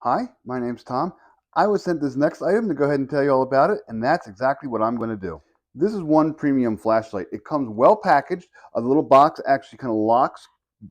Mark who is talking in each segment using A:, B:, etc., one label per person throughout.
A: Hi, my name's Tom. I was sent this next item to go ahead and tell you all about it, and that's exactly what I'm going to do. This is one premium flashlight. It comes well packaged. The little box actually kind of locks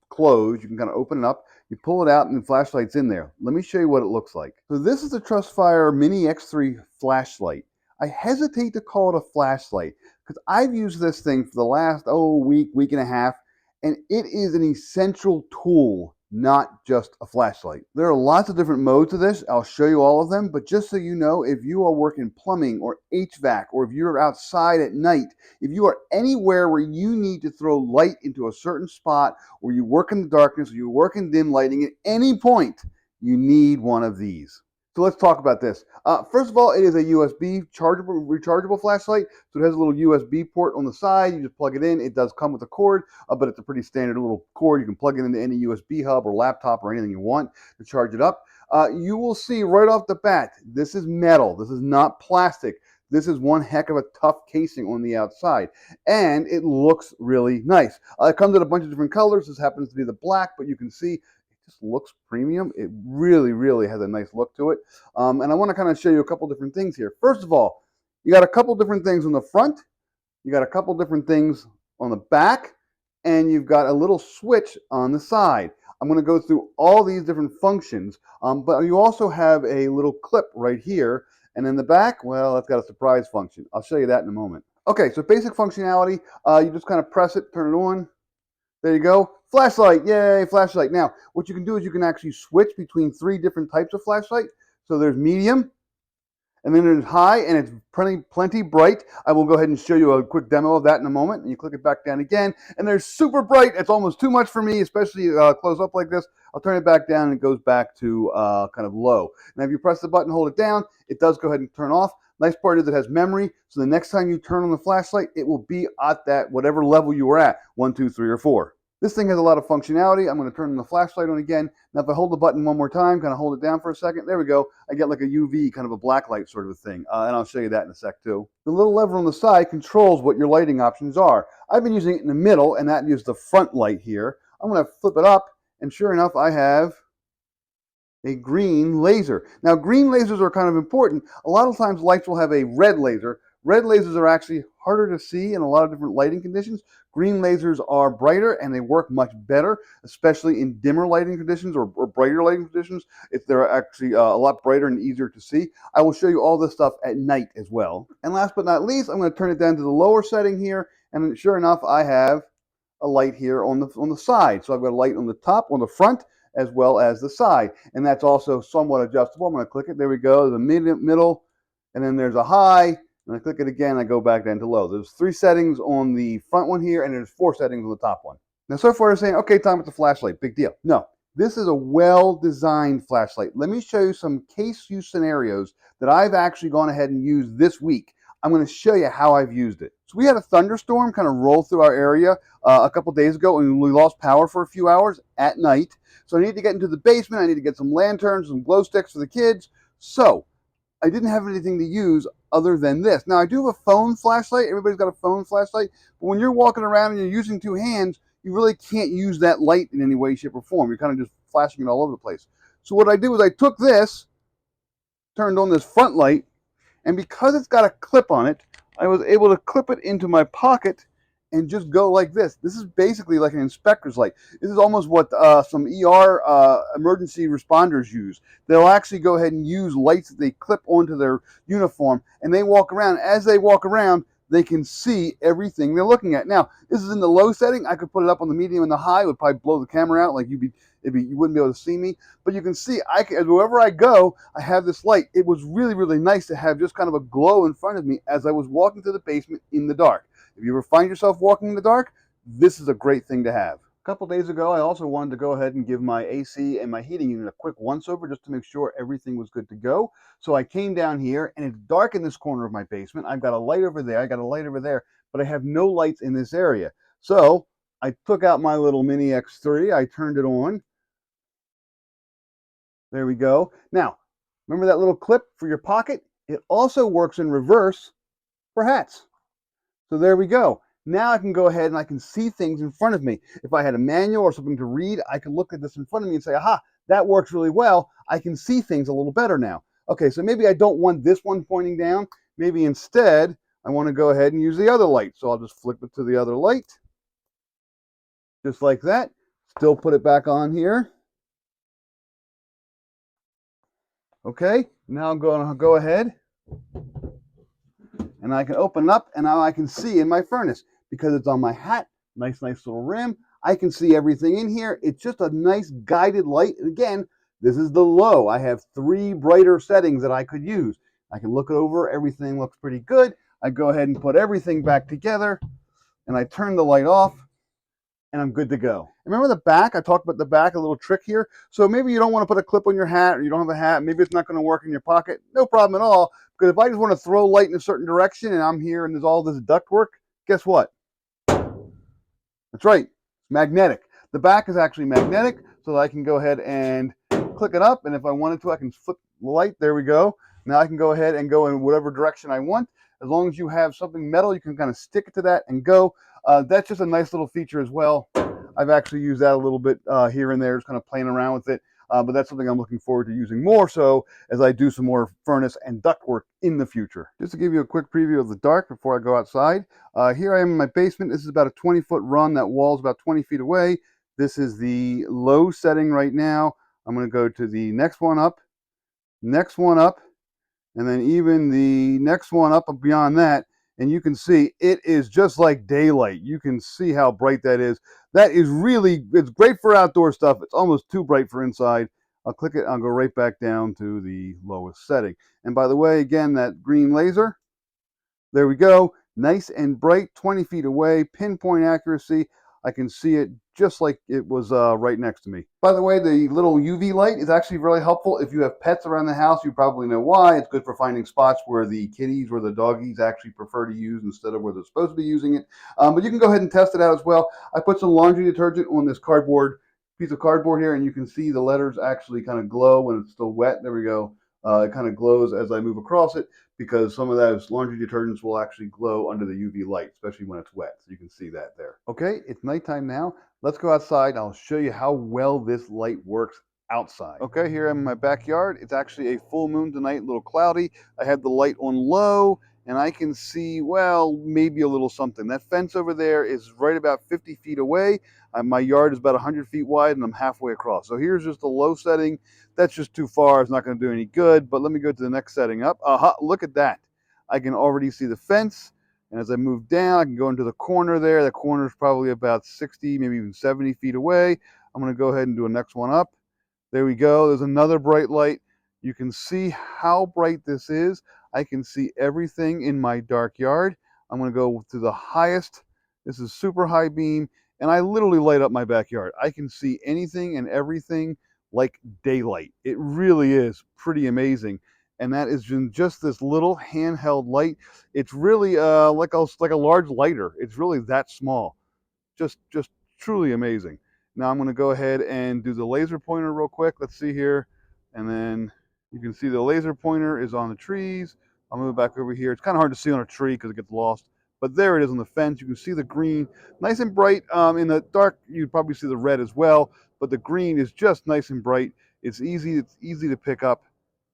A: closed. You can kind of open it up. You pull it out, and the flashlight's in there. Let me show you what it looks like. So this is the TrustFire Mini X3 flashlight. I hesitate to call it a flashlight because I've used this thing for the last week and a half, and it is an essential tool, not just a flashlight. There are lots of different modes of this. I'll show you all of them, but just so you know, if you are working plumbing or HVAC, or if you're outside at night, if you are anywhere where you need to throw light into a certain spot, or you work in the darkness, or you work in dim lighting, at any point, you need one of these. So let's talk about this. First of all, it is a USB rechargeable flashlight. So it has a little USB port on the side. You just plug it in. It does come with a cord, but it's a pretty standard little cord. You can plug it into any USB hub or laptop or anything you want to charge it up. You will see right off the bat, this is metal. This is not plastic. This is one heck of a tough casing on the outside, and it looks really nice. It comes in a bunch of different colors. This happens to be the black, but you can see just looks premium. It really has a nice look to it. And I want to kind of show you a couple different things here. First of all, you got a couple different things on the front. You got a couple different things on the back, and you've got a little switch on the side. I'm going to go through all these different functions, but you also have a little clip right here. And in the back, well, it's got a surprise function. I'll show you that in a moment. Okay, so basic functionality, you just kind of press it, turn it on. There you go. Flashlight, yay, flashlight. Now, what you can do is you can actually switch between 3 different types of flashlight. So there's medium, and then there's high, and it's plenty bright. I will go ahead and show you a quick demo of that in a moment. And you click it back down again, and there's super bright. It's almost too much for me, especially close up like this. I'll turn it back down, and it goes back to kind of low. Now, if you press the button, hold it down, it does go ahead and turn off. Nice part is it has memory, so the next time you turn on the flashlight, it will be at that whatever level you were at, 1, 2, 3, or 4. This thing has a lot of functionality. I'm going to turn the flashlight on again. Now, if I hold the button one more time, kind of hold it down for a second, there we go. I get like a UV, kind of a black light sort of a thing. And I'll show you that in a sec too. The little lever on the side controls what your lighting options are. I've been using it in the middle, and that is the front light here. I'm going to flip it up, and sure enough, I have a green laser. Now, green lasers are kind of important. A lot of times lights will have a red laser. Red lasers are actually harder to see in a lot of different lighting conditions. Green lasers are brighter, and they work much better, especially in dimmer lighting conditions or brighter lighting conditions. They're actually a lot brighter and easier to see. I will show you all this stuff at night as well. And last but not least, I'm going to turn it down to the lower setting here, and sure enough, I have a light here on the side. So I've got a light on the top, on the front, as well as the side, and that's also somewhat adjustable. I'm going to click it. There we go. The middle, and then there's a high. And I click it again, I go back down to low. There's 3 settings on the front one here, and there's 4 settings on the top one. Now, so far you're saying, okay, Tom, it's a flashlight, big deal. No, this is a well-designed flashlight. Let me show you some case use scenarios that I've actually gone ahead and used this week. I'm going to show you how I've used it. So we had a thunderstorm kind of roll through our area a couple days ago, and we lost power for a few hours at night. So I need to get into the basement. I need to get some lanterns, some glow sticks for the kids. So I didn't have anything to use other than this. Now, I do have a phone flashlight. Everybody's got a phone flashlight. But when you're walking around and you're using 2 hands, you really can't use that light in any way, shape, or form. You're kind of just flashing it all over the place. So what I did was I took this, turned on this front light, and because it's got a clip on it, I was able to clip it into my pocket and just go like this. This is basically like an inspector's light. This is almost what some ER emergency responders use. They'll actually go ahead and use lights that they clip onto their uniform, and they walk around. As they walk around, they can see everything they're looking at. Now, this is in the low setting. I could put it up on the medium and the high. It would probably blow the camera out, like you wouldn't be able to see me. But you can see, wherever I go, I have this light. It was really nice to have just kind of a glow in front of me as I was walking to the basement in the dark. If you ever find yourself walking in the dark, this is a great thing to have. A couple days ago, I also wanted to go ahead and give my AC and my heating unit a quick once-over just to make sure everything was good to go. So I came down here, and it's dark in this corner of my basement. I've got a light over there, I got a light over there, but I have no lights in this area. So I took out my little Mini X3, I turned it on. There we go. Now, remember that little clip for your pocket? It also works in reverse for hats. So there we go. Now I can go ahead and I can see things in front of me. If I had a manual or something to read, I can look at this in front of me and say, aha, that works really well. I can see things a little better now. Okay, so maybe I don't want this one pointing down. Maybe instead, I want to go ahead and use the other light. So I'll just flip it to the other light, just like that. Still put it back on here. Okay, now I'm going to go ahead and I can open it up, and now I can see in my furnace because it's on my hat. Nice little rim. I can see everything in here. It's just a nice guided light. And again, this is the low. I have 3 brighter settings that I could use. I can look it over. Everything looks pretty good. I go ahead and put everything back together, and I turn the light off, and I'm good to go. Remember the back? I talked about the back, a little trick here. So maybe you don't want to put a clip on your hat, or you don't have a hat. Maybe it's not going to work in your pocket. No problem at all. Because if I just want to throw light in a certain direction, and I'm here and there's all this ductwork, guess what? That's right, it's magnetic. The back is actually magnetic, so that I can go ahead and click it up, and if I wanted to, I can flip the light. There we go. Now I can go ahead and go in whatever direction I want. As long as you have something metal, you can kind of stick it to that and go. That's just a nice little feature as well. I've actually used that a little bit here and there, just kind of playing around with it. But that's something I'm looking forward to using more so as I do some more furnace and ductwork in the future. Just to give you a quick preview of the dark before I go outside. Here I am in my basement. This is about a 20-foot run. That wall's about 20 feet away. This is the low setting right now. I'm going to go to the next one up, and then even the next one up beyond that. And you can see it is just like daylight. You can see how bright that is. That is really, it's great for outdoor stuff. It's almost too bright for inside. I'll click it, I'll go right back down to the lowest setting. And by the way, again, that green laser, there we go. Nice and bright, 20 feet away, pinpoint accuracy. I can see it just like it was right next to me. By the way, the little UV light is actually really helpful. If you have pets around the house, you probably know why. It's good for finding spots where the kitties or the doggies actually prefer to use instead of where they're supposed to be using it. But you can go ahead and test it out as well. I put some laundry detergent on this piece of cardboard here, and you can see the letters actually kind of glow when it's still wet. There we go. It kind of glows as I move across it, because some of those laundry detergents will actually glow under the UV light, especially when it's wet. So you can see that there. Okay, it's nighttime now. Let's go outside. I'll show you how well this light works outside. Okay, here I'm in my backyard. It's actually a full moon tonight, a little cloudy. I have the light on low, and I can see, well, maybe a little something. That fence over there is right about 50 feet away. My yard is about 100 feet wide, and I'm halfway across. So here's just a low setting. That's just too far. It's not going to do any good. But let me go to the next setting up. Aha, look at that. I can already see the fence. And as I move down, I can go into the corner there. The corner is probably about 60, maybe even 70 feet away. I'm going to go ahead and do a next one up. There we go. There's another bright light. You can see how bright this is. I can see everything in my dark yard. I'm going to go to the highest. This is super high beam. And I literally light up my backyard. I can see anything and everything like daylight. It really is pretty amazing. And that is just this little handheld light. It's really like a large lighter. It's really that small. Just truly amazing. Now I'm going to go ahead and do the laser pointer real quick. Let's see here. And then you can see the laser pointer is on the trees. I'll move back over here. It's kind of hard to see on a tree because it gets lost. But there it is on the fence. You can see the green, nice and bright. In the dark, you'd probably see the red as well. But the green is just nice and bright. It's easy to pick up.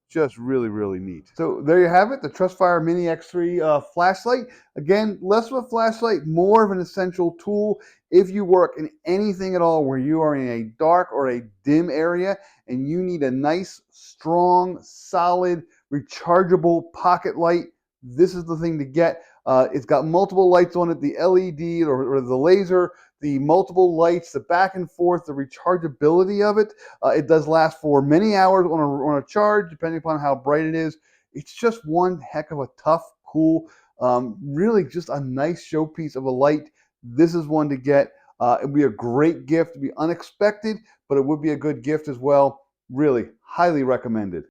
A: Just really neat. So there you have it, the TrustFire Mini X3 flashlight. Again, less of a flashlight, more of an essential tool if you work in anything at all where you are in a dark or a dim area and you need a nice, strong, solid, rechargeable pocket light. This is the thing to get. It's got multiple lights on it, the LED or the laser, the multiple lights, the back and forth, the rechargeability of it. It does last for many hours on a charge, depending upon how bright it is. It's just one heck of a tough, cool, really just a nice showpiece of a light. This is one to get. It would be a great gift. It would be unexpected, but it would be a good gift as well. Really, highly recommended.